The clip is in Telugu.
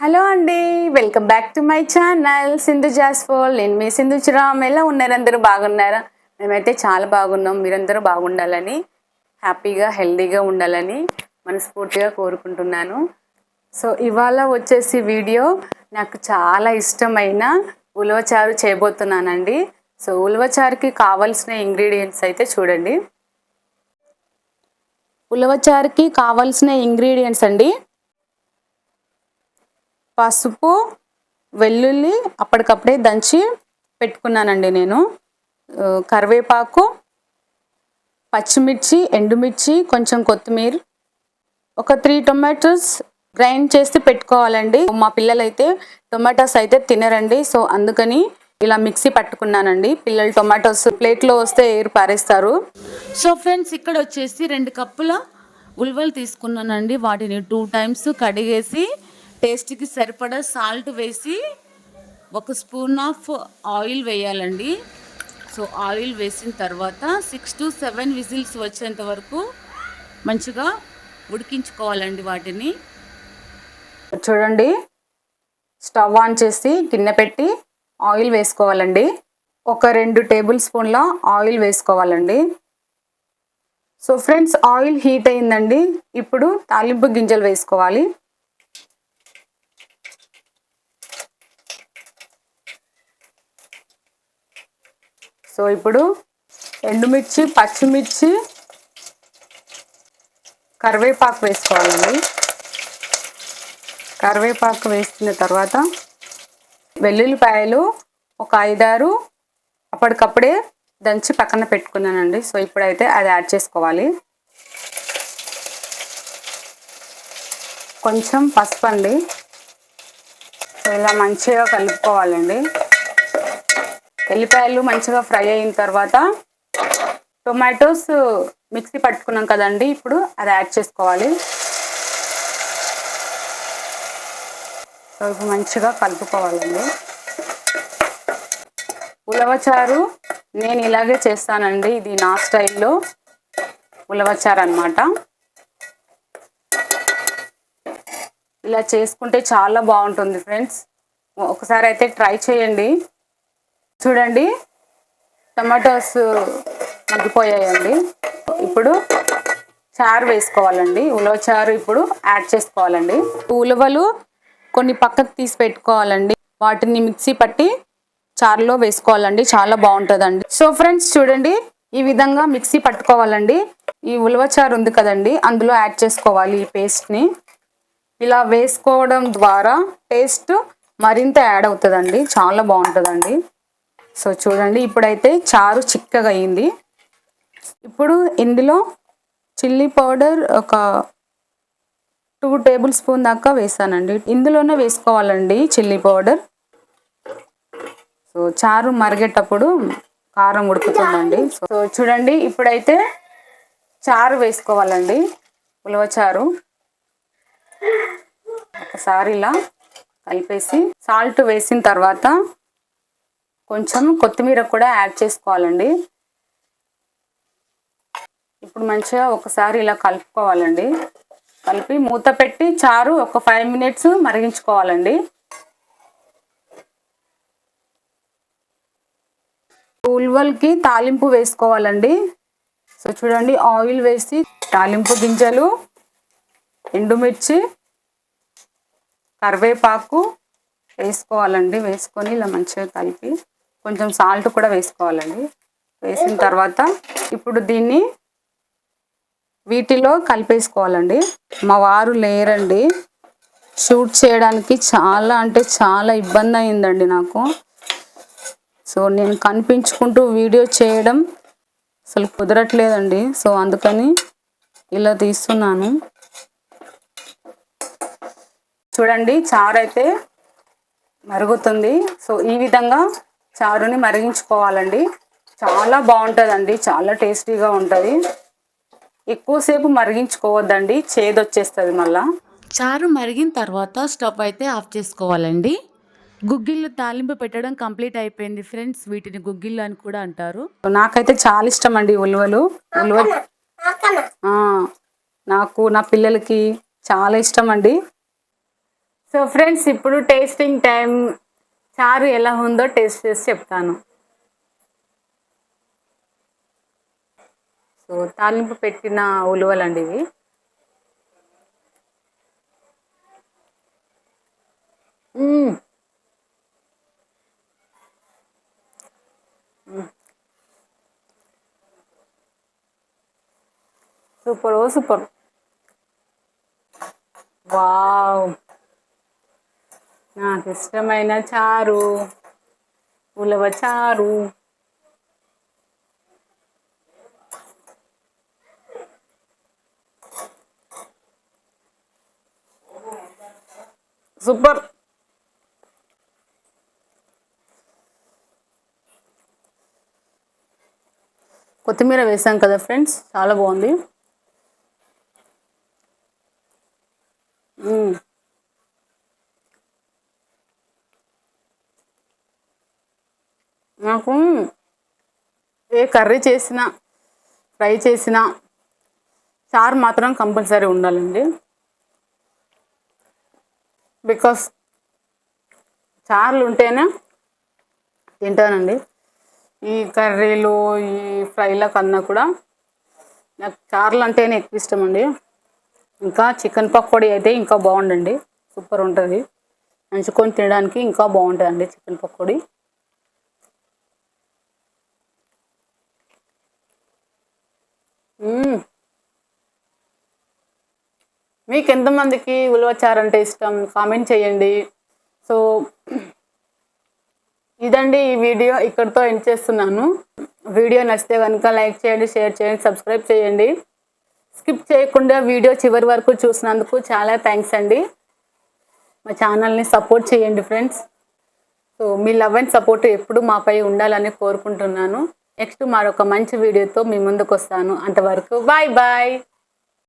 హలో అండి, welcome back to my channel Sindhu జాస్ఫోల్. నేను మీ సింధుచురామ్. ఎలా ఉన్నారు? అందరూ బాగున్నారా? మేమైతే చాలా బాగున్నాం. మీరందరూ బాగుండాలని, హ్యాపీగా హెల్దీగా ఉండాలని మనస్ఫూర్తిగా కోరుకుంటున్నాను. సో ఇవాళ వచ్చేసి వీడియో నాకు చాలా ఇష్టమైన ఉలవచారు చేయబోతున్నానండి. సో ఉలవచారుకి కావాల్సిన ఇంగ్రీడియంట్స్ అయితే చూడండి. ఉలవచారుకి కావాల్సిన ఇంగ్రీడియంట్స్ అండి: పసుపు, వెల్లుల్లి అప్పటికప్పుడే దంచి పెట్టుకున్నానండి నేను, కరివేపాకు, పచ్చిమిర్చి, ఎండుమిర్చి, కొంచెం కొత్తిమీర, ఒక 3 టొమాటోస్ గ్రైండ్ చేసి పెట్టుకోవాలండి. మా పిల్లలైతే టొమాటోస్ అయితే తినరండి, సో అందుకని ఇలా మిక్సీ పట్టుకున్నానండి. పిల్లలు టొమాటోస్ ప్లేట్లో వస్తే ఏరు పారేస్తారు. సో ఫ్రెండ్స్, ఇక్కడ వచ్చేసి 2 కప్పుల ఉల్వలు తీసుకున్నానండి. వాటిని 2 టైమ్స్ కడిగేసి టేస్ట్కి సరిపడా సాల్ట్ వేసి 1 స్పూన్ ఆఫ్ ఆయిల్ వేయాలండి. సో ఆయిల్ వేసిన తర్వాత 6 to 7 విజిల్స్ వచ్చేంత వరకు మంచిగా ఉడికించుకోవాలండి వాటిని. చూడండి, స్టవ్ ఆన్ చేసి గిన్నె పెట్టి ఆయిల్ వేసుకోవాలండి. ఒక 2 టేబుల్ స్పూన్ల ఆయిల్ వేసుకోవాలండి. సో ఫ్రెండ్స్, ఆయిల్ హీట్ అయిందండి. ఇప్పుడు తాలింపు గింజలు వేసుకోవాలి. సో ఇప్పుడు ఎండుమిర్చి, పచ్చిమిర్చి, కరివేపాకు వేసుకోవాలండి. కరివేపాకు వేసిన తర్వాత వెల్లుల్లిపాయలు ఒక 5-6 అప్పటికప్పుడే దంచి పక్కన పెట్టుకున్నానండి. సో ఇప్పుడైతే అది యాడ్ చేసుకోవాలి. కొంచెం పసుపు అండి. ఇలా మంచిగా కలుపుకోవాలండి. ఎల్లిపాయలు మంచిగా ఫ్రై అయిన తర్వాత టొమాటోస్ మిక్సీ పట్టుకున్నాం కదండి, ఇప్పుడు అది యాడ్ చేసుకోవాలి. సో ఇప్పుడు మంచిగా కలుపుకోవాలండి. ఉలవచారు నేను ఇలాగే చేస్తానండి. ఇది నా స్టైల్లో ఉలవచారు అన్నమాట. ఇలా చేసుకుంటే చాలా బాగుంటుంది ఫ్రెండ్స్. ఒకసారి అయితే ట్రై చేయండి. చూడండి, టమాటోస్ మగ్గిపోయాయండి. ఇప్పుడు చారు వేసుకోవాలండి. ఉలవచారు ఇప్పుడు యాడ్ చేసుకోవాలండి. ఉలవలు కొన్ని పక్కకు తీసి పెట్టుకోవాలండి. వాటిని మిక్సీ పట్టి చారులో వేసుకోవాలండి. చాలా బాగుంటుందండి. సో ఫ్రెండ్స్ చూడండి, ఈ విధంగా మిక్సీ పట్టుకోవాలండి. ఈ ఉలవచారు ఉంది కదండి, అందులో యాడ్ చేసుకోవాలి ఈ పేస్ట్ని. ఇలా వేసుకోవడం ద్వారా టేస్ట్ మరింత యాడ్ అవుతుందండి. చాలా బాగుంటుందండి. సో చూడండి, ఇప్పుడైతే చారు చిక్కగా అయింది. ఇప్పుడు ఇందులో చిల్లీ పౌడర్ ఒక 2 టేబుల్ స్పూన్ దాకా వేసానండి. ఇందులోనే వేసుకోవాలండి చిల్లీ పౌడర్. సో చారు మరిగేటప్పుడు కారం ఉడుకుతుందండి. సో చూడండి, ఇప్పుడైతే చారు వేసుకోవాలండి. ఉలవచారు ఒకసారి ఇలా కలిపేసి సాల్ట్ వేసిన తర్వాత కొంచెం కొత్తిమీర కూడా యాడ్ చేసుకోవాలండి. ఇప్పుడు మంచిగా ఒకసారి ఇలా కలుపుకోవాలండి. కలిపి మూత పెట్టి చారు ఒక 5 minutes మరిగించుకోవాలండి. ఉల్వలకి తాలింపు వేసుకోవాలండి. సో చూడండి, ఆయిల్ వేసి తాలింపు గింజలు, ఎండుమిర్చి, కరివేపాకు వేసుకోవాలండి. వేసుకొని ఇలా మంచిగా కలిపి కొంచెం సాల్ట్ కూడా వేసుకోవాలండి. వేసిన తర్వాత ఇప్పుడు దీన్ని వీటిలో కలిపేసుకోవాలండి. మా వారు లేరండి, షూట్ చేయడానికి చాలా అంటే చాలా ఇబ్బంది అయిందండి నాకు. సో నేను కనిపించుకుంటూ వీడియో చేయడం అసలు కుదరట్లేదండి. సో అందుకని ఇలా తీస్తున్నాను. చూడండి, చారు అయితే మరుగుతుంది. సో ఈ విధంగా చారుని మరిగించుకోవాలండి. చాలా బాగుంటుందండి, చాలా టేస్టీగా ఉంటుంది. ఎక్కువసేపు మరిగించుకోవద్దండి, చేదు వచ్చేస్తుంది మళ్ళా. చారు మరిగిన తర్వాత స్టవ్ అయితే ఆఫ్ చేసుకోవాలండి. గుగ్గిళ్ళు తాలింపు పెట్టడం కంప్లీట్ అయిపోయింది ఫ్రెండ్స్. వీటిని గుగ్గిళ్ళు అని కూడా అంటారు. నాకైతే చాలా ఇష్టం అండి ఉలవలు. నాకు, నా పిల్లలకి చాలా ఇష్టం అండి. సో ఫ్రెండ్స్, ఇప్పుడు టేస్టింగ్ టైం. చారు ఎలా ఉందో టేస్ట్ చేసి చెప్తాను. సో తాలింపు పెట్టిన ఉలువలండి ఇవి. సూపర్, ఓ సూపర్. వావ్, నాకు ఇష్టమైన చారు, ఉలవ చారు. సూపర్. కొత్తిమీర వేసాం కదా ఫ్రెండ్స్, చాలా బాగుంది. నాకు ఏ కర్రీ చేసినా, ఫ్రై చేసినా చారు మాత్రం కంపల్సరీ ఉండాలండి. బికాస్ చారులు ఉంటేనే తింటానండి. ఈ కర్రీలు, ఈ ఫ్రైల కన్నా కూడా నాకు చారులు అంటేనే ఎక్కువ ఇష్టం అండి. ఇంకా చికెన్ పకోడీ అయితే ఇంకా బాగుండండి, సూపర్ ఉంటుంది. నంచుకొని తినడానికి ఇంకా బాగుంటుందండి చికెన్ పకోడీ. మీకు ఎంతమందికి ఉలవచారు అంటే ఇష్టం కామెంట్ చేయండి. సో ఇదండి ఈ వీడియో, ఇక్కడితో ఎండ్ చేస్తున్నాను. వీడియో నచ్చితే కనుక లైక్ చేయండి, షేర్ చేయండి, సబ్స్క్రైబ్ చేయండి. స్కిప్ చేయకుండా వీడియో చివరి వరకు చూసినందుకు చాలా థ్యాంక్స్ అండి. మా ఛానల్ని సపోర్ట్ చేయండి friends. So me love and support ఎప్పుడు మాపై ఉండాలని కోరుకుంటున్నాను. నెక్స్ట్ మరొక మంచి వీడియోతో మీ ముందుకు వస్తాను. అంతవరకు బాయ్ బాయ్.